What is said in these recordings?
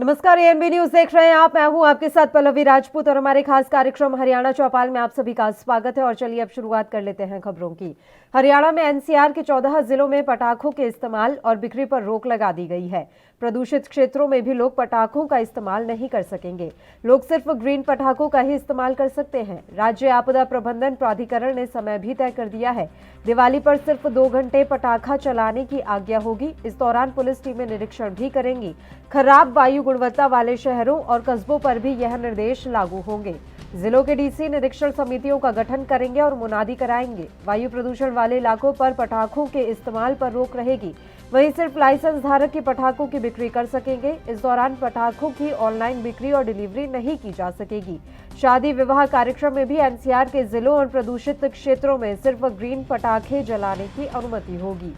नमस्कार, ANB news देख रहे हैं आप। मैं हूं आपके साथ पल्लवी राजपूत और हमारे खास कार्यक्रम हरियाणा चौपाल में आप सभी का स्वागत है। और चलिए अब शुरुआत कर लेते हैं खबरों की। हरियाणा में एनसीआर के 14 जिलों में पटाखों के इस्तेमाल और बिक्री पर रोक लगा दी गई है। प्रदूषित क्षेत्रों में भी लोग पटाखों का इस्तेमाल नहीं कर सकेंगे। लोग सिर्फ ग्रीन पटाखों का ही इस्तेमाल कर सकते हैं। राज्य आपदा प्रबंधन प्राधिकरण ने समय भी तय कर दिया है। दिवाली पर सिर्फ 2 घंटे पटाखा चलाने की आज्ञा होगी। इस दौरान पुलिस टीमें निरीक्षण भी करेंगी। खराब वायु गुणवत्ता वाले शहरों और कस्बों पर भी यह निर्देश लागू होंगे। जिलों के डीसी निरीक्षण समितियों का गठन करेंगे और मुनादी कराएंगे। वायु प्रदूषण वाले इलाकों पर पटाखों के इस्तेमाल पर रोक रहेगी। वहीं सिर्फ लाइसेंस धारक ही पटाखों की बिक्री कर सकेंगे। इस दौरान पटाखों की ऑनलाइन बिक्री और डिलीवरी नहीं की जा सकेगी। शादी विवाह कार्यक्रम में भी एनसीआर के जिलों और प्रदूषित क्षेत्रों में सिर्फ ग्रीन पटाखे जलाने की अनुमति होगी।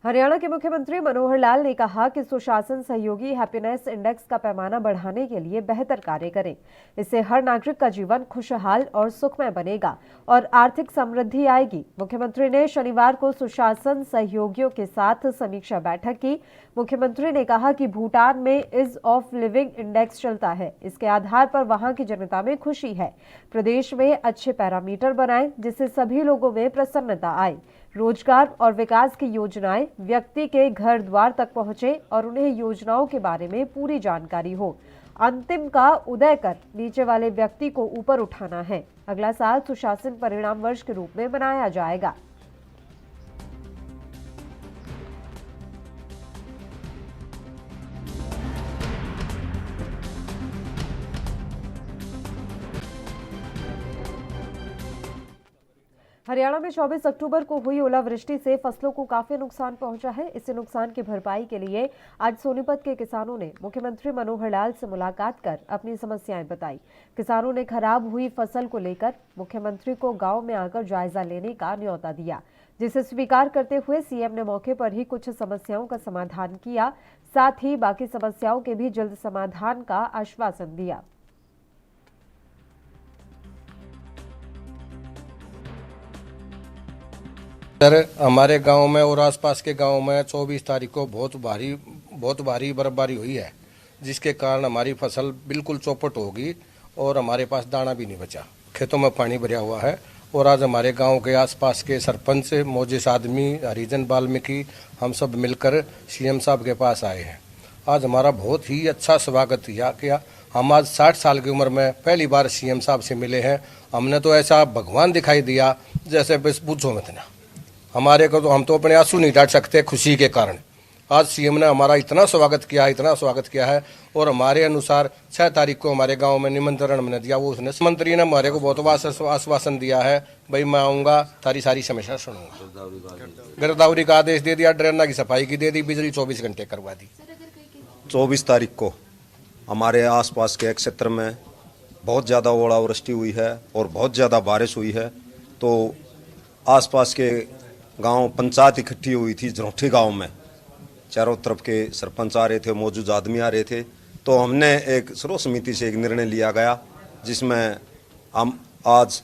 हरियाणा के मुख्यमंत्री मनोहर लाल ने कहा कि सुशासन सहयोगी हैप्पीनेस इंडेक्स का पैमाना बढ़ाने के लिए बेहतर कार्य करें। इससे हर नागरिक का जीवन खुशहाल और सुखमय बनेगा और आर्थिक समृद्धि आएगी। मुख्यमंत्री ने शनिवार को सुशासन सहयोगियों के साथ समीक्षा बैठक की। मुख्यमंत्री ने कहा कि भूटान में ईज ऑफ लिविंग इंडेक्स चलता है। इसके आधार पर वहां की जनता में खुशी है। प्रदेश में अच्छे पैरामीटर बनाएं जिससे सभी लोगों में प्रसन्नता आए। रोजगार और विकास की योजनाएं व्यक्ति के घर द्वार तक पहुंचे और उन्हें योजनाओं के बारे में पूरी जानकारी हो। अंतिम का उदय कर नीचे वाले व्यक्ति को ऊपर उठाना है। अगला साल सुशासन परिणाम वर्ष के रूप में मनाया जाएगा। हरियाणा में 24 अक्टूबर को हुई ओलावृष्टि से फसलों को काफी नुकसान पहुंचा है। इसी नुकसान की भरपाई के लिए आज सोनीपत के किसानों ने मुख्यमंत्री मनोहर लाल से मुलाकात कर अपनी समस्याएं बताई। किसानों ने खराब हुई फसल को लेकर मुख्यमंत्री को गांव में आकर जायजा लेने का न्योता दिया, जिसे स्वीकार करते हुए सीएम ने मौके पर ही कुछ समस्याओं का समाधान किया। साथ ही बाकी समस्याओं के भी जल्द समाधान का आश्वासन दिया। सर, हमारे गांव में और आसपास के गांव में 24 तारीख को बहुत भारी बर्फबारी हुई है, जिसके कारण हमारी फसल बिल्कुल चौपट होगी और हमारे पास दाना भी नहीं बचा। खेतों में पानी भरा हुआ है। और आज हमारे गांव के आसपास के सरपंच, मौजिस आदमी, हरिजन, वाल्मीकि, हम सब मिलकर सीएम साहब के पास आए हैं। आज हमारा बहुत ही अच्छा स्वागत किया। हम आज 60 साल की उम्र में पहली बार सीएम साहब से मिले हैं। हमने तो ऐसा भगवान दिखाई दिया जैसे बस पूछो मत ना। हमारे को तो हम तो अपने आंसू नहीं डांट सकते खुशी के कारण। आज सीएम ने हमारा इतना स्वागत किया है। और हमारे अनुसार 6 तारीख को हमारे गांव में निमंत्रण हमने दिया। वो उसने मंत्री ने हमारे को बहुत आश्वासन दिया है, भाई मैं आऊँगा, तारी सारी समस्या सुनूंगा। गिरदावरी का आदेश दे दिया, ड्रेना की सफाई की दे दी, बिजली 24 घंटे करवा दी। 24 तारीख को हमारे आसपास के क्षेत्र में बहुत ज़्यादा ओलावृष्टि हुई है और बहुत ज़्यादा बारिश हुई है। तो आसपास के गांव पंचायत इकट्ठी हुई थी झरोठी गांव में। चारों तरफ के सरपंच आ रहे थे, मौजूद आदमी आ रहे थे। तो हमने एक सर्व समिति से एक निर्णय लिया गया, जिसमें हम आज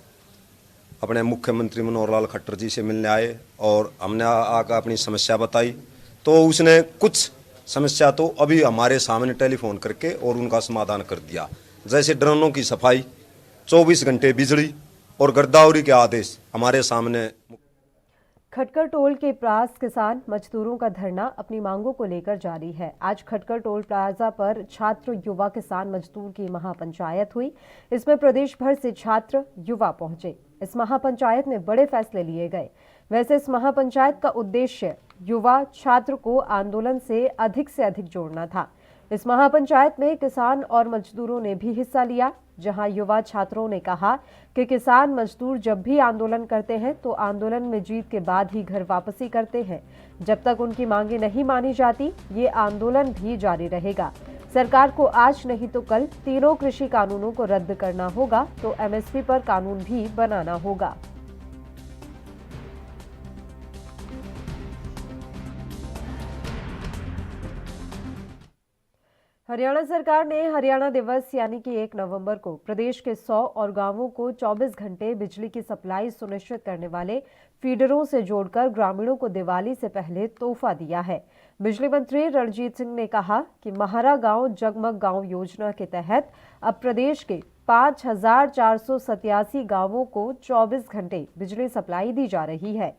अपने मुख्यमंत्री मनोहर लाल खट्टर जी से मिलने आए और हमने आकर अपनी समस्या बताई। तो उसने कुछ समस्या तो अभी हमारे सामने टेलीफोन करके और उनका समाधान कर दिया, जैसे ड्रोनों की सफाई, 24 घंटे बिजली और गिरदावरी के आदेश हमारे सामने। खटकर टोल के पास किसान मजदूरों का धरना अपनी मांगों को लेकर जारी है। आज खटकर टोल प्लाजा पर छात्र, युवा, किसान, मजदूर की महापंचायत हुई। इसमें प्रदेश भर से छात्र, युवा पहुंचे। इस महापंचायत में बड़े फैसले लिए गए। वैसे इस महापंचायत का उद्देश्य युवा छात्र को आंदोलन से अधिक जोड़ना था। इस महापंचायत में किसान और मजदूरों ने भी हिस्सा लिया, जहां युवा छात्रों ने कहा कि किसान मजदूर जब भी आंदोलन करते हैं तो आंदोलन में जीत के बाद ही घर वापसी करते हैं। जब तक उनकी मांगें नहीं मानी जाती, ये आंदोलन भी जारी रहेगा। सरकार को आज नहीं तो कल तीनों कृषि कानूनों को रद्द करना होगा, तो एमएसपी पर कानून भी बनाना होगा। हरियाणा सरकार ने हरियाणा दिवस यानी कि 1 नवंबर को प्रदेश के 100 और गांवों को 24 घंटे बिजली की सप्लाई सुनिश्चित करने वाले फीडरों से जोड़कर ग्रामीणों को दिवाली से पहले तोहफा दिया है। बिजली मंत्री रणजीत सिंह ने कहा कि महारा गांव जगमग गांव योजना के तहत अब प्रदेश के 5,487 गांवों को 24 घंटे बिजली सप्लाई दी जा रही है।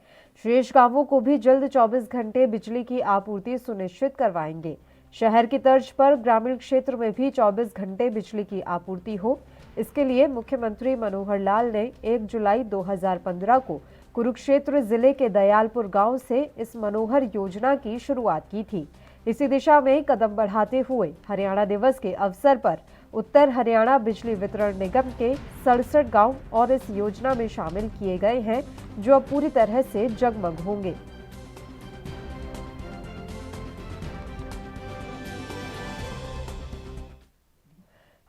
शेष गांवों को भी जल्द 24 घंटे बिजली की आपूर्ति सुनिश्चित करवाएंगे। शहर की तर्ज पर ग्रामीण क्षेत्र में भी 24 घंटे बिजली की आपूर्ति हो, इसके लिए मुख्यमंत्री मनोहर लाल ने 1 जुलाई 2015 को कुरुक्षेत्र जिले के दयालपुर गांव से इस मनोहर योजना की शुरुआत की थी। इसी दिशा में कदम बढ़ाते हुए हरियाणा दिवस के अवसर पर उत्तर हरियाणा बिजली वितरण निगम के 67 गांव और इस योजना में शामिल किए गए हैं, जो अब पूरी तरह से जगमग होंगे।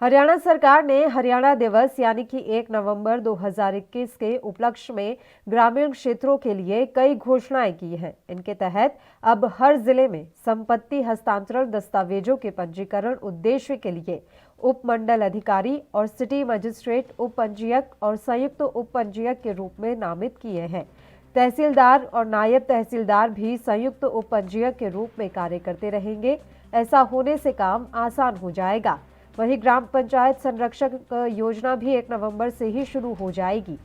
हरियाणा सरकार ने हरियाणा दिवस यानी कि 1 नवंबर 2021 के उपलक्ष्य में ग्रामीण क्षेत्रों के लिए कई घोषणाएं की हैं। इनके तहत अब हर जिले में संपत्ति हस्तांतरण दस्तावेजों के पंजीकरण उद्देश्य के लिए उप मंडल अधिकारी और सिटी मजिस्ट्रेट उप पंजीयक और संयुक्त उप पंजीयक के रूप में नामित किए हैं। तहसीलदार और नायब तहसीलदार भी संयुक्त उप पंजीयक के रूप में कार्य करते रहेंगे। ऐसा होने से काम आसान हो जाएगा। वहीं ग्राम पंचायत संरक्षक योजना भी 1 नवंबर से ही शुरू हो जाएगी।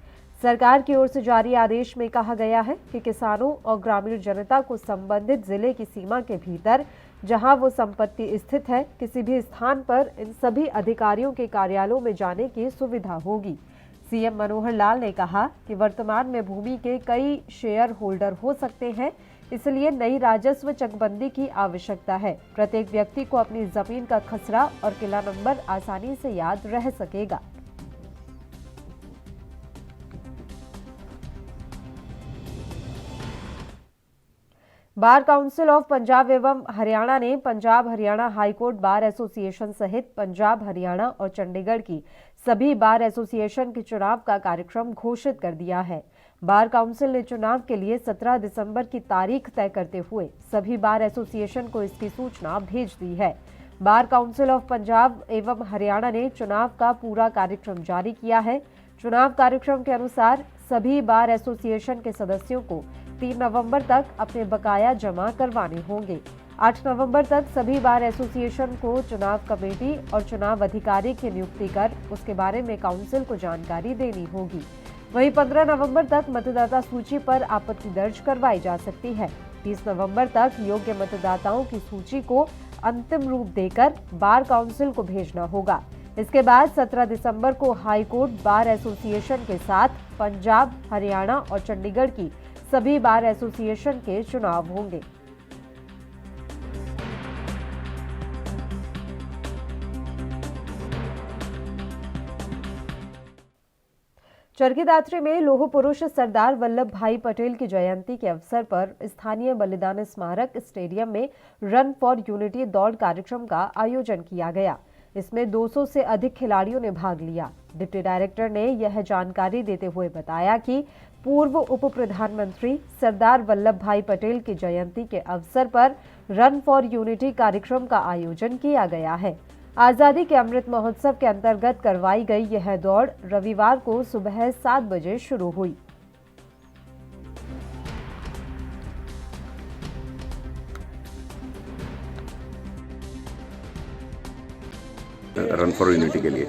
सरकार की ओर से जारी आदेश में कहा गया है कि किसानों और ग्रामीण जनता को संबंधित जिले की सीमा के भीतर जहां वो संपत्ति स्थित है, किसी भी स्थान पर इन सभी अधिकारियों के कार्यालयों में जाने की सुविधा होगी। सीएम मनोहर लाल ने कहा कि वर्तमान में भूमि के कई शेयर होल्डर हो सकते हैं, इसलिए नई राजस्व चकबंदी की आवश्यकता है। प्रत्येक व्यक्ति को अपनी जमीन का खसरा और किला नंबर आसानी से याद रह सकेगा। बार काउंसिल ऑफ पंजाब एवं हरियाणा ने Punjab Haryana high court bar association सहित पंजाब हरियाणा और चंडीगढ़ की सभी बार एसोसिएशन के चुनाव का कार्यक्रम घोषित कर दिया है। बार काउंसिल ने चुनाव के लिए 17 दिसंबर की तारीख तय करते हुए सभी बार एसोसिएशन को इसकी सूचना भेज दी है। बार काउंसिल ऑफ पंजाब एवं हरियाणा ने चुनाव का पूरा कार्यक्रम जारी किया है। चुनाव कार्यक्रम के अनुसार सभी बार एसोसिएशन के सदस्यों को 3 नवंबर तक अपने बकाया जमा करवाने होंगे। 8 नवंबर तक सभी बार एसोसिएशन को चुनाव कमेटी और चुनाव अधिकारी की नियुक्ति कर उसके बारे में काउंसिल को जानकारी देनी होगी। वहीं 15 नवंबर तक मतदाता सूची पर आपत्ति दर्ज करवाई जा सकती है। 30 नवंबर तक योग्य मतदाताओं की सूची को अंतिम रूप देकर बार काउंसिल को भेजना होगा। इसके बाद 17 दिसंबर को हाई कोर्ट बार एसोसिएशन के साथ पंजाब, हरियाणा और चंडीगढ़ की सभी बार एसोसिएशन के चुनाव होंगे। चरखी दात्री में लौह पुरुष सरदार वल्लभ भाई पटेल की जयंती के अवसर पर स्थानीय बलिदान स्मारक स्टेडियम में रन फॉर यूनिटी दौड़ कार्यक्रम का आयोजन किया गया। इसमें 200 से अधिक खिलाड़ियों ने भाग लिया। डिप्टी डायरेक्टर ने यह जानकारी देते हुए बताया कि पूर्व उप प्रधानमंत्री सरदार वल्लभ भाई पटेल की जयंती के अवसर पर रन फॉर यूनिटी कार्यक्रम का आयोजन किया गया है। आजादी के अमृत महोत्सव के अंतर्गत करवाई गई यह दौड़ रविवार को सुबह 7 बजे शुरू हुई। रन फॉर यूनिटी के लिए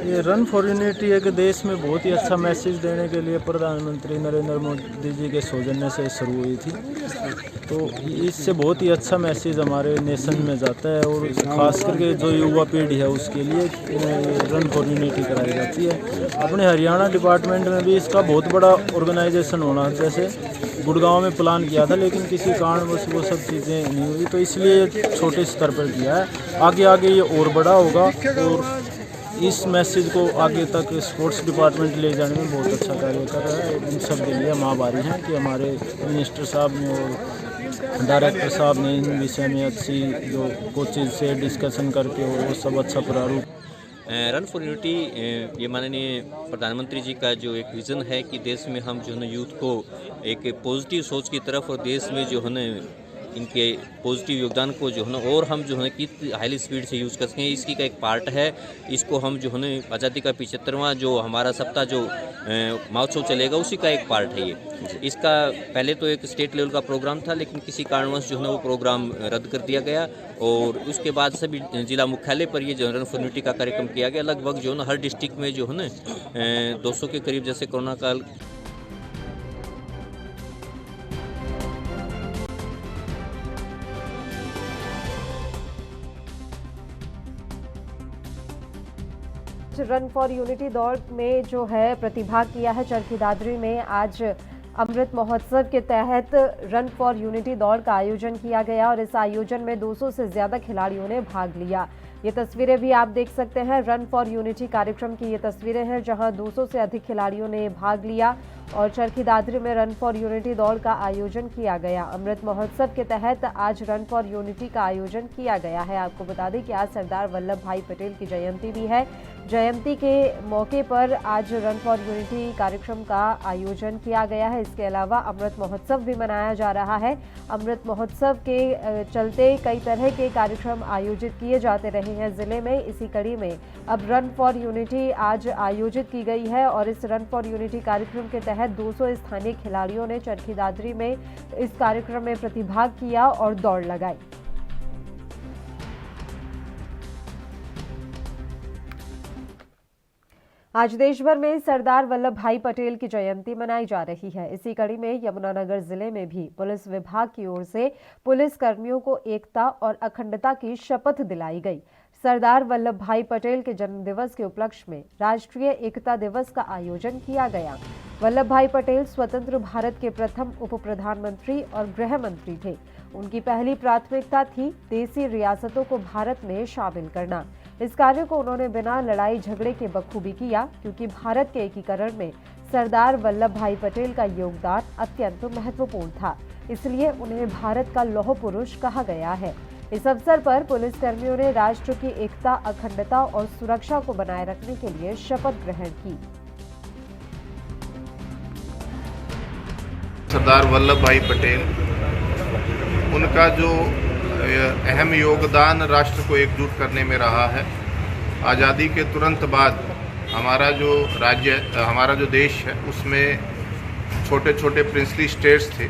ये रन फॉर यूनिटी एक देश में बहुत ही अच्छा मैसेज देने के लिए प्रधानमंत्री नरेंद्र मोदी जी के सौजन्य से शुरू हुई थी। तो इससे बहुत ही अच्छा मैसेज हमारे नेशन में जाता है और खास करके जो युवा पीढ़ी है उसके लिए रन फॉर यूनिटी कराई जाती है। अपने हरियाणा डिपार्टमेंट में भी इसका बहुत बड़ा ऑर्गेनाइजेशन होना, जैसे गुड़गांव में प्लान किया था लेकिन किसी कारणवश वो सब चीज़ें नहीं हुई, तो इसलिए छोटे स्तर पर किया है। आगे आगे ये और बड़ा होगा और इस मैसेज को आगे तक स्पोर्ट्स डिपार्टमेंट ले जाने में बहुत अच्छा कार्य कर रहा है। इन सब के लिए हम आभारी हैं कि हमारे मिनिस्टर साहब ने और डायरेक्टर साहब ने इन विषय में अच्छी जो कोचेज से डिस्कशन करके वो सब अच्छा प्रारूप। रन फॉर यूनिटी ये माननीय प्रधानमंत्री जी का जो एक विज़न है कि देश में हम जो है यूथ को एक पॉजिटिव सोच की तरफ और देश में जो है इनके पॉजिटिव योगदान को जो है ना और हम जो है कि हाईली स्पीड से यूज़ कर सकें, इसकी का एक पार्ट है। इसको हम जो है ना आज़ादी का 75वां जो हमारा सप्ताह जो महोत्सव चलेगा उसी का एक पार्ट है ये। इसका पहले तो एक स्टेट लेवल का प्रोग्राम था, लेकिन किसी कारणवश जो है ना वो प्रोग्राम रद्द कर दिया गया और उसके बाद सभी जिला मुख्यालय पर ये जो रन फॉर यूनिटी का कार्यक्रम किया गया। लगभग जो है ना हर डिस्ट्रिक्ट में जो है ना 200 के करीब जैसे कोरोना काल रन फॉर यूनिटी दौड़ में जो है प्रतिभाग किया है चरखी दादरी में। आज अमृत महोत्सव के तहत रन फॉर यूनिटी दौड़ का आयोजन किया गया और इस आयोजन में 200 से ज्यादा खिलाड़ियों ने भाग लिया। ये तस्वीरें भी आप देख सकते हैं, रन फॉर यूनिटी कार्यक्रम की ये तस्वीरें हैं जहां 200 से अधिक खिलाड़ियों ने भाग लिया और चरखी दादरी में रन फॉर यूनिटी दौड़ का आयोजन किया गया। अमृत महोत्सव के तहत आज रन फॉर यूनिटी का आयोजन किया गया है। आपको बता दें कि आज सरदार वल्लभ भाई पटेल की जयंती भी है। जयंती के मौके पर आज रन फॉर यूनिटी कार्यक्रम का आयोजन किया गया है। इसके अलावा अमृत महोत्सव भी मनाया जा रहा है। अमृत महोत्सव के चलते कई तरह के कार्यक्रम आयोजित किए जाते रहे हैं जिले में। इसी कड़ी में अब रन फॉर यूनिटी आज आयोजित की गई है और इस रन फॉर यूनिटी कार्यक्रम के तहत 200 स्थानीय खिलाड़ियों ने चरखी दादरी में इस कार्यक्रम में प्रतिभाग किया और दौड़ लगाई। आज देश भर में सरदार वल्लभ भाई पटेल की जयंती मनाई जा रही है। इसी कड़ी में यमुनानगर जिले में भी पुलिस विभाग की ओर से पुलिस कर्मियों को एकता और अखंडता की शपथ दिलाई गई। सरदार वल्लभ भाई पटेल के जन्म दिवस के उपलक्ष्य में राष्ट्रीय एकता दिवस का आयोजन किया गया। वल्लभ भाई पटेल स्वतंत्र भारत के प्रथम उप प्रधानमंत्री और गृह मंत्री थे। उनकी पहली प्राथमिकता थी देसी रियासतों को भारत में शामिल करना। इस कार्य को उन्होंने बिना लड़ाई झगड़े के बखूबी किया, क्योंकि भारत के एकीकरण में सरदार वल्लभ भाई पटेल का योगदान अत्यंत महत्वपूर्ण था। इसलिए उन्हें भारत का लौह पुरुष कहा गया है। इस अवसर पर पुलिसकर्मियों ने राष्ट्र की एकता, अखंडता और सुरक्षा को बनाए रखने के लिए शपथ ग्रहण की। सरदार वल्लभ भाई पटेल, उनका जो अहम योगदान राष्ट्र को एकजुट करने में रहा है। आज़ादी के तुरंत बाद हमारा जो राज्य, हमारा जो देश है, उसमें छोटे छोटे प्रिंसली स्टेट्स थे।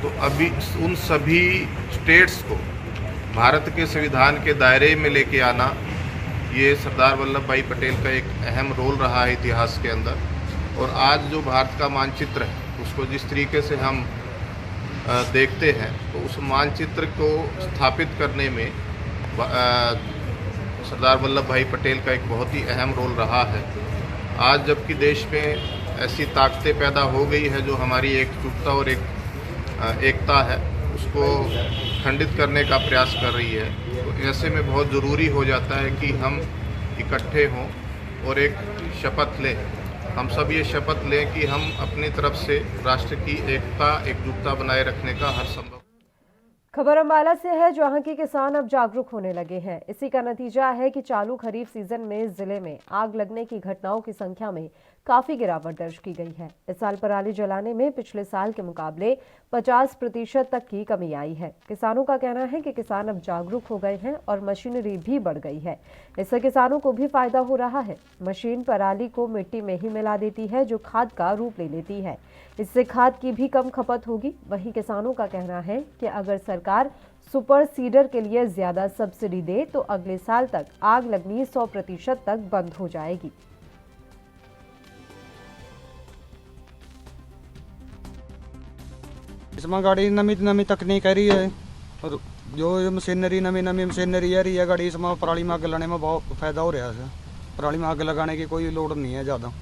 तो अभी उन सभी स्टेट्स को भारत के संविधान के दायरे में लेके आना, ये सरदार वल्लभ भाई पटेल का एक अहम रोल रहा है इतिहास के अंदर। और आज जो भारत का मानचित्र है, उसको जिस तरीके से हम देखते हैं, तो उस मानचित्र को स्थापित करने में सरदार वल्लभ भाई पटेल का एक बहुत ही अहम रोल रहा है। आज जबकि देश में ऐसी ताकतें पैदा हो गई है जो हमारी एकजुटता और एकता है, उसको खंडित करने का प्रयास कर रही है, तो ऐसे में बहुत ज़रूरी हो जाता है कि हम इकट्ठे हों और एक शपथ लें। हम सब ये शपथ लें कि हम अपनी तरफ से राष्ट्र की एकता, एकजुटता बनाए रखने का हर संभव। खबर अम्बाला से है, जहां के किसान अब जागरूक होने लगे हैं। इसी का नतीजा है कि चालू खरीफ सीजन में जिले में आग लगने की घटनाओं की संख्या में काफी गिरावट दर्ज की गई है। इस साल पराली जलाने में पिछले साल के मुकाबले 50% तक की कमी आई है। किसानों का कहना है कि किसान अब जागरूक हो गए हैं और मशीनरी भी बढ़ गई है। इससे किसानों को भी फायदा हो रहा है। मशीन पराली को मिट्टी में ही मिला देती है, जो खाद का रूप ले लेती है। इससे खाद की भी कम खपत होगी। वहीं किसानों का कहना है कि अगर सरकार सुपर सीडर के लिए ज्यादा सब्सिडी दे तो अगले साल तक आग लगनी 100% तक बंद हो जाएगी। इसमें गाड़ी नमी तकनीक है रही है और जो मशीनरी नमी मशीनरी है रही है गाड़ी, इसमें पराली में आग लगाने में बहुत फायदा हो रहा है। पराली में आग लगाने की कोई लोड नहीं है ज़्यादा।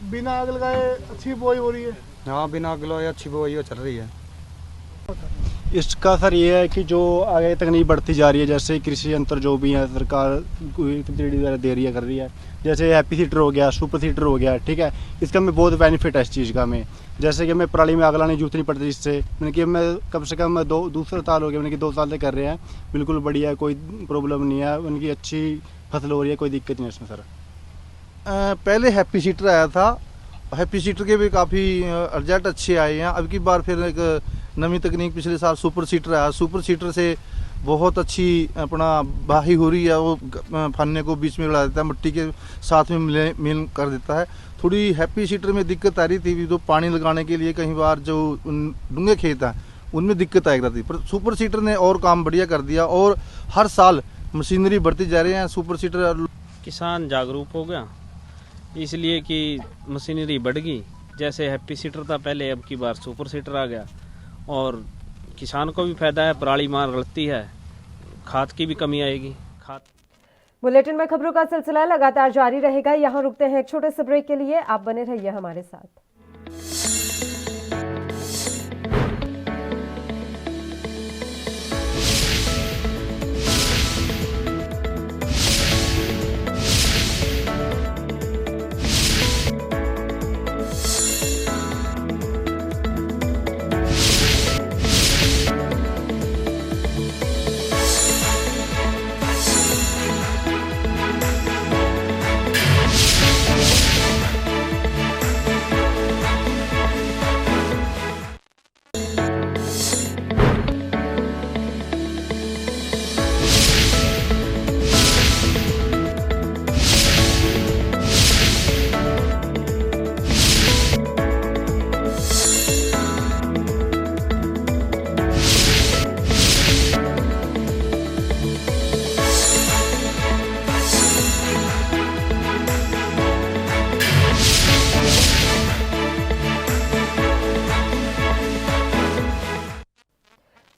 बिना आग लगाए अच्छी बुआई हो रही है। हाँ, बिना आग लगाए अच्छी बुआई चल रही है। इसका सर ये है कि जो आगे तकनीक बढ़ती जा रही है, जैसे कृषि यंत्र जो भी है सरकार दे रही है, कर रही है। जैसे हैप्पी सीटर हो गया, सुपर सीटर हो गया, ठीक है। इसका हमें बहुत बेनिफिट है इस चीज़ का। हमें जैसे कि हमें पराली में आग लाने की जरूरत नहीं पड़ती, जिससे मैंने कि मैं कम से कम दूसरा साल हो गया, मैंने कि 2 साल से कर रहे हैं। बिल्कुल बढ़िया, कोई प्रॉब्लम नहीं है, उनकी अच्छी फसल हो रही है, कोई दिक्कत नहीं है इसमें सर। पहले हैप्पी सीटर आया था, हैप्पी सीटर के भी काफ़ी रिजल्ट अच्छे आए हैं। अब की बार फिर एक नवी तकनीक पिछले साल सुपर सीटर आया, सुपर सीटर से बहुत अच्छी अपना बाही हो रही है, वो फन्ने को बीच में उड़ा देता है, मिट्टी के साथ में मिल कर देता है। थोड़ी हैप्पी सीटर में दिक्कत आ रही थी, जो पानी लगाने के लिए कई बार जो डूंगे खेत हैं उनमें दिक्कत आएगी थी, पर सुपर सीटर ने और काम बढ़िया कर दिया और हर साल मशीनरी बढ़ती जा रही है। सुपर सीटर किसान जागरूक हो गया इसलिए कि मशीनरी बढ़ गई। जैसे हैप्पी सीटर था पहले, अब की बार सुपर सीटर आ गया और किसान को भी फायदा है, पराली मार रड़ती है, खाद की भी कमी आएगी। खाद बुलेटिन में खबरों का सिलसिला लगातार जारी रहेगा। यहाँ रुकते हैं एक छोटे से ब्रेक के लिए, आप बने रहिए हमारे साथ।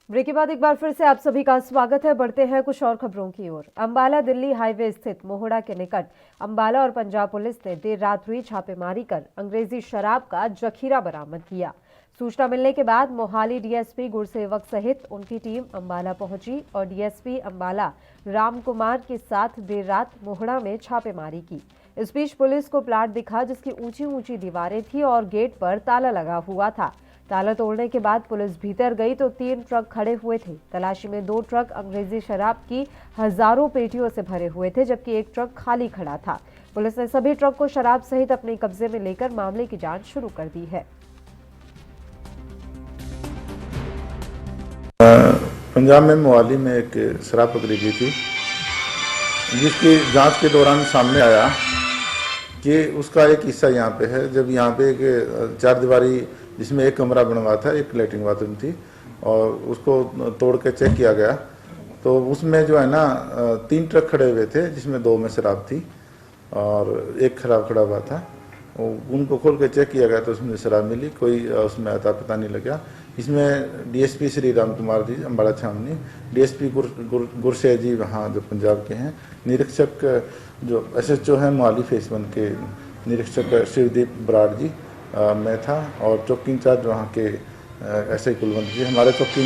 ब्रेक के बाद एक बार फिर से आप सभी का स्वागत है। बढ़ते हैं कुछ और खबरों की ओर। अंबाला दिल्ली हाईवे स्थित मोहड़ा के निकट अंबाला और पंजाब पुलिस ने देर रात हुई छापेमारी कर अंग्रेजी शराब का जखीरा बरामद किया। सूचना मिलने के बाद मोहाली डीएसपी गुरसेवक सहित उनकी टीम अंबाला पहुंची और डीएसपी अंबाला राम कुमार के साथ देर रात मोहड़ा में छापेमारी की। इस बीच पुलिस को प्लाट दिखा जिसकी ऊंची ऊंची दीवारें थी और गेट पर ताला लगा हुआ था। ताला तोड़ने के बाद पुलिस भीतर गई तो 3 ट्रक खड़े हुए थे। तलाशी में 2 ट्रक अंग्रेजी शराब की हजारों पेटियों से भरे हुए थे, जबकि एक ट्रक खाली खड़ा था। पुलिस ने सभी ट्रक को शराब सहित अपने कब्जे में लेकर मामले की जांच शुरू कर दी है। पंजाब में मोहाली में एक शराब पकड़ी गई थी, जिसकी जांच के दौरान सामने आया कि उसका एक हिस्सा यहाँ पे है। जब यहाँ पे एक 4 दीवारी जिसमें एक कमरा बना हुआ था, एक लैट्रिन बाथरूम थी, और उसको तोड़ के चेक किया गया तो उसमें जो है ना 3 ट्रक खड़े हुए थे, जिसमें 2 में शराब थी और एक खराब खड़ा हुआ था। उनको खोल के चेक किया गया तो उसमें शराब मिली, कोई उसमें अता पता नहीं लगा। इसमें डीएसपी श्री राम कुमार जी अम्बाला छावनी, डीएसपी गुरसेव जी वहाँ जो पंजाब के हैं, निरीक्षक जो एसएचओ हैं मोहाली फेस 1 के निरीक्षक शिवदीप बराड़ जी, मैं था, और चौकी इंचार्ज वहाँ के एसआई कुलवंत जी, हमारे चौकी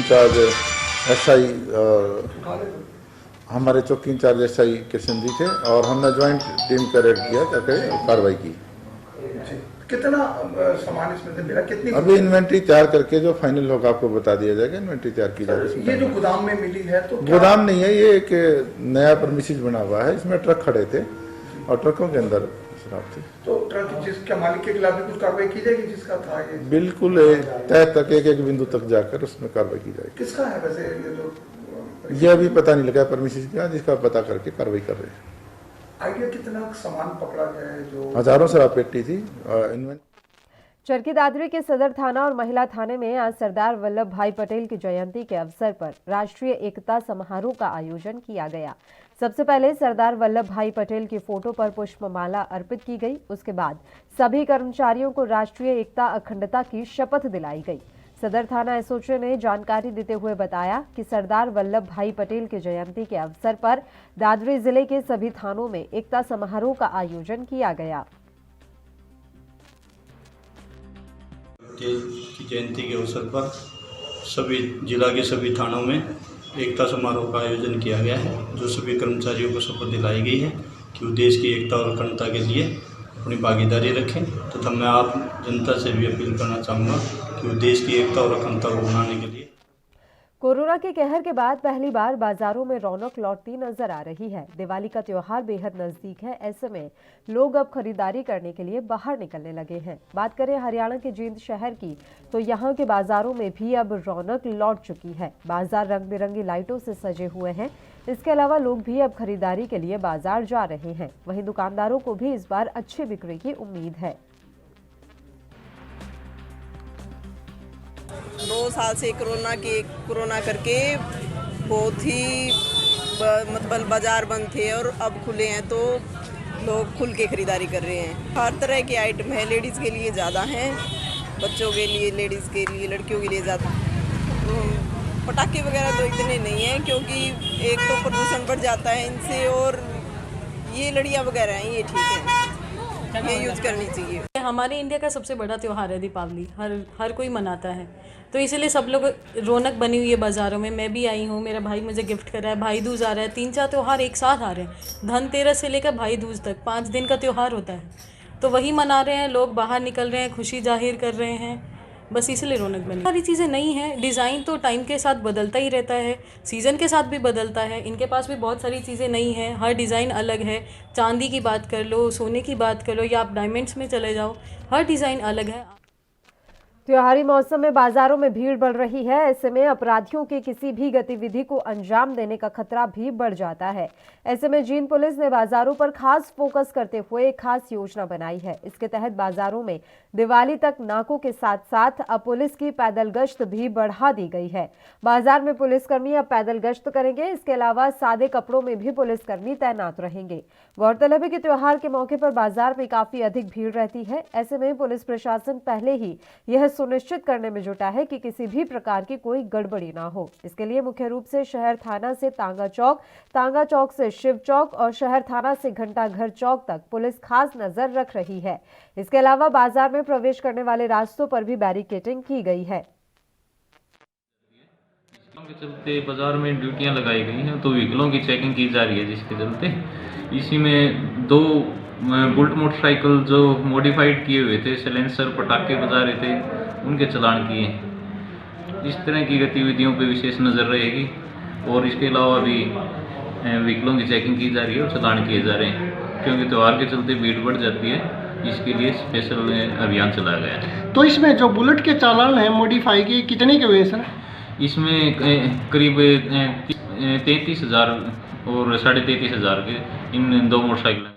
इंचार्ज एसआई कृष्ण जी थे, और हमने ज्वाइंट टीम का रेड किया, करके कार्रवाई की। कितना सामान इसमें से मिला, कितनी? अभी इन्वेंट्री तैयार करके जो फाइनल होगा आपको बता दिया जाएगा। इन्वेंट्री तैयार की जाएगी। ये जो गोदाम में मिली है तो गोदाम नहीं है, ये एक नया परमिसेस बना हुआ है, इसमें ट्रक खड़े थे और ट्रकों के अंदर शराब थी। तो ट्रक जिसके मालिक के खिलाफ भी कुछ कार्रवाई की जाएगी, जिसका था ये? बिल्कुल तय तक एक बिंदु तक जाकर उसमें कार्रवाई की जाएगी। किसका है वैसे ये अभी पता नहीं लगा परमिसेस क्या, जिसका पता करके कार्रवाई कर रहे हैं। आइडिया कितना सामान पकड़ा गया है? जो हजारों शराब पेटी थी। चरखी दादरी के सदर थाना और महिला थाने में आज सरदार वल्लभ भाई पटेल की जयंती के अवसर पर राष्ट्रीय एकता समारोह का आयोजन किया गया। सबसे पहले सरदार वल्लभ भाई पटेल की फोटो पर पुष्पमाला अर्पित की गई। उसके बाद सभी कर्मचारियों को राष्ट्रीय एकता अखंडता की शपथ दिलाई गई। सदर थाना एसओजी ने जानकारी देते हुए बताया कि सरदार वल्लभ भाई पटेल की जयंती के अवसर पर दादरी जिले के सभी थानों में एकता समारोह का आयोजन किया गया। की जयंती के अवसर पर सभी जिला के सभी थानों में एकता समारोह का आयोजन किया गया है, जो सभी कर्मचारियों को शपथ दिलाई गई है कि वो देश की एकता और अखंडता के लिए अपनी भागीदारी रखें। तथा मैं आप जनता से भी अपील करना चाहूँगा कि वो देश की एकता और अखंडता को बनाने के लिए। कोरोना के कहर के बाद पहली बार बाजारों में रौनक लौटती नजर आ रही है। दिवाली का त्योहार बेहद नजदीक है। ऐसे में लोग अब खरीदारी करने के लिए बाहर निकलने लगे हैं। बात करें हरियाणा के जींद शहर की, तो यहाँ के बाजारों में भी अब रौनक लौट चुकी है। बाजार रंग बिरंगी लाइटों से सजे हुए हैं। इसके अलावा लोग भी अब खरीदारी के लिए बाजार जा रहे हैं। वहीं दुकानदारों को भी इस बार अच्छी बिक्री की उम्मीद है। 2 साल से कोरोना करके बहुत ही मतलब बाजार बंद थे और अब खुले हैं तो लोग खुल के खरीदारी कर रहे हैं। हर तरह के आइटम है, लेडीज़ के लिए ज़्यादा हैं, बच्चों के लिए, लेडीज़ के लिए, लड़कियों के लिए ज़्यादा। पटाखे वगैरह तो इतने नहीं हैं क्योंकि एक तो प्रदूषण बढ़ जाता है इनसे, और ये लड़ियाँ वगैरह हैं ये ठीक है, ये यूज़ करनी चाहिए। हमारे इंडिया का सबसे बड़ा त्यौहार है दीपावली, हर कोई मनाता है, तो इसलिए सब लोग रौनक बनी हुई है बाज़ारों में। मैं भी आई हूँ, मेरा भाई मुझे गिफ्ट कर रहा है, भाई दूज आ रहा है, 3-4 त्यौहार एक साथ आ रहे हैं। धनतेरस से लेकर भाई दूज तक 5 दिन का त्यौहार होता है, तो वही मना रहे हैं लोग, बाहर निकल रहे हैं, खुशी जाहिर कर रहे हैं, बस इसलिए रौनक बनी। सारी चीज़ें नई हैं, डिज़ाइन तो टाइम के साथ बदलता ही रहता है, सीज़न के साथ भी बदलता है। इनके पास भी बहुत सारी चीज़ें नई हैं, हर डिज़ाइन अलग है। चांदी की बात कर लो, सोने की बात कर लो, या आप डायमंड्स में चले जाओ, हर डिज़ाइन अलग है। त्योहारी मौसम में बाजारों में भीड़ बढ़ रही है। ऐसे में अपराधियों की किसी भी गतिविधि को अंजाम देने का खतरा भी बढ़ जाता है। ऐसे में जींद पुलिस ने बाजारों पर खास फोकस करते हुए एक खास योजना बनाई है। इसके तहत बाजारों में दिवाली तक नाकों के साथ साथ अब पुलिस की पैदल गश्त भी बढ़ा दी गई है। बाजार में पुलिसकर्मी अब पैदल गश्त करेंगे। इसके अलावा सादे कपड़ों में भी पुलिसकर्मी तैनात रहेंगे। गौरतलब है कि त्योहार के मौके पर बाजार में काफी अधिक भीड़ रहती है। ऐसे में पुलिस प्रशासन पहले ही यह सुनिश्चित करने में जुटा है कि किसी भी प्रकार की कोई गड़बड़ी ना हो। इसके लिए मुख्य रूप से शहर थाना से तांगा चौक से शिव चौक और शहर थाना से घंटा घर चौक तक पुलिस खास नजर रख रही है। इसके अलावा बाजार में प्रवेश करने वाले रास्तों पर भी बैरिकेडिंग की गई है। के चलते बाजार में ड्यूटियां लगाई गई हैं, तो व्हीकलों की चेकिंग की जा रही है, जिसके चलते इसी में 2 बुलेट मोटरसाइकिल जो मॉडिफाइड किए हुए थे, सिलेंसर पटाखे बजा रहे थे, उनके चालान किए। इस तरह की गतिविधियों पर विशेष नज़र रहेगी और इसके अलावा भी व्हीकलों की चेकिंग की जा रही है और चालान किए जा रहे हैं, क्योंकि त्यौहार के चलते भीड़ बढ़ जाती है। इसके लिए स्पेशल अभियान चलाया गया है। तो इसमें जो बुलेट के चालान हैं मॉडिफाई के, कितने के हुए सर? इसमें करीब 33,000 और 33,500 के इन 2 मोटरसाइकिल।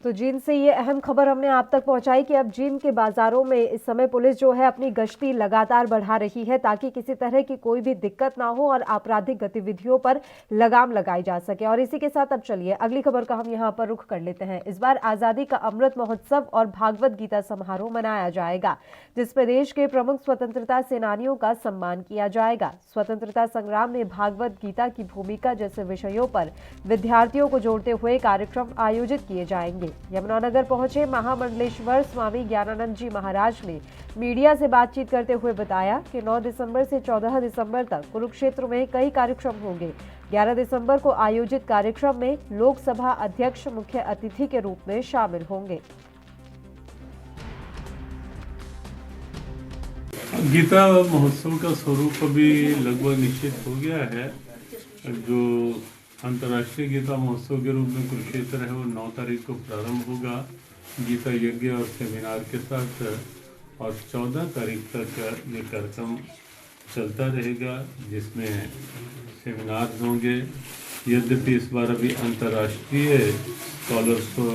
तो जींद से ये अहम खबर हमने आप तक पहुंचाई कि अब जींद के बाजारों में इस समय पुलिस जो है अपनी गश्ती लगातार बढ़ा रही है, ताकि किसी तरह की कोई भी दिक्कत ना हो और आपराधिक गतिविधियों पर लगाम लगाई जा सके। और इसी के साथ अब चलिए अगली खबर का हम यहां पर रुख कर लेते हैं। इस बार आजादी का अमृत महोत्सव और भागवत गीता समारोह मनाया जाएगा, जिसमें देश के प्रमुख स्वतंत्रता सेनानियों का सम्मान किया जाएगा। स्वतंत्रता संग्राम में भागवत गीता की भूमिका जैसे विषयों पर विद्यार्थियों को जोड़ते हुए कार्यक्रम आयोजित किए जाएंगे। यमुनानगर पहुंचे महामंडलेश्वर स्वामी ज्ञानानंद जी महाराज ने मीडिया से बातचीत करते हुए बताया कि 9 दिसंबर से 14 दिसंबर तक कुरुक्षेत्र में कई कार्यक्रम होंगे। 11 दिसंबर को आयोजित कार्यक्रम में लोकसभा अध्यक्ष मुख्य अतिथि के रूप में शामिल होंगे। गीता महोत्सव का स्वरूप अभी लगभग निश्चित हो गया है। जो अंतर्राष्ट्रीय गीता महोत्सव के रूप में कुरुक्षेत्र है, वो 9 तारीख को प्रारंभ होगा गीता यज्ञ और सेमिनार के साथ, और 14 तारीख तक ये कार्यक्रम चलता रहेगा, जिसमें सेमिनार होंगे। यद्यपि इस बार अभी अंतर्राष्ट्रीय स्कॉलर्स को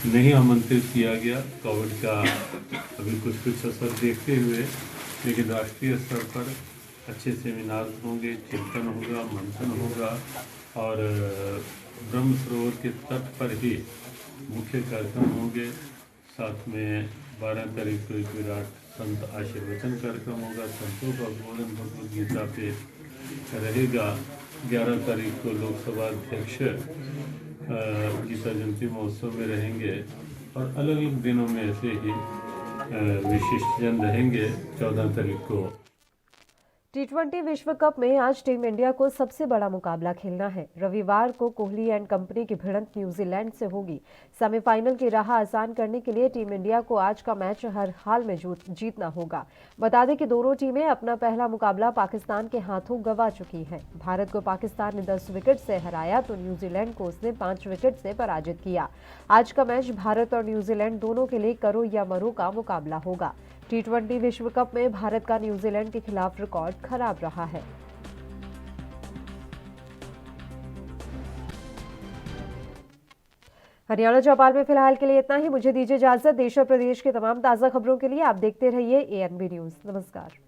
नहीं आमंत्रित किया गया, कोविड का अभी कुछ असर देखते हुए, लेकिन राष्ट्रीय स्तर पर अच्छे सेमिनार होंगे, चिंतन होगा, मंथन होगा और ब्रह्म सरोवर के तट पर ही मुख्य कार्यक्रम होंगे। साथ में 12 तारीख को एक विराट संत आशीर्वचन कार्यक्रम होगा, संतों का बोधन भगवद गीता पे रहेगा। 11 तारीख को लोकसभा अध्यक्ष गीता जयंती महोत्सव में रहेंगे और अलग अलग दिनों में ऐसे ही विशिष्ट जन रहेंगे। 14 तारीख को T20 विश्व कप में आज टीम इंडिया को सबसे बड़ा मुकाबला खेलना है। रविवार को कोहली एंड कंपनी की भिड़ंत न्यूजीलैंड से होगी। सेमीफाइनल की राह आसान करने के लिए टीम इंडिया को आज का मैच हर हाल में जीतना होगा। बता दें कि दोनों टीमें अपना पहला मुकाबला पाकिस्तान के हाथों गंवा चुकी हैं। भारत को पाकिस्तान ने 10 विकेट से हराया तो न्यूजीलैंड को उसने 5 विकेट से पराजित किया। आज का मैच भारत और न्यूजीलैंड दोनों के लिए करो या मरो का मुकाबला होगा। T20 विश्व कप में भारत का न्यूजीलैंड के खिलाफ रिकॉर्ड खराब रहा है। हरियाणा चौपाल में फिलहाल के लिए इतना ही। मुझे दीजिए इजाजत। देश और प्रदेश के तमाम ताजा खबरों के लिए आप देखते रहिए ANB न्यूज। नमस्कार।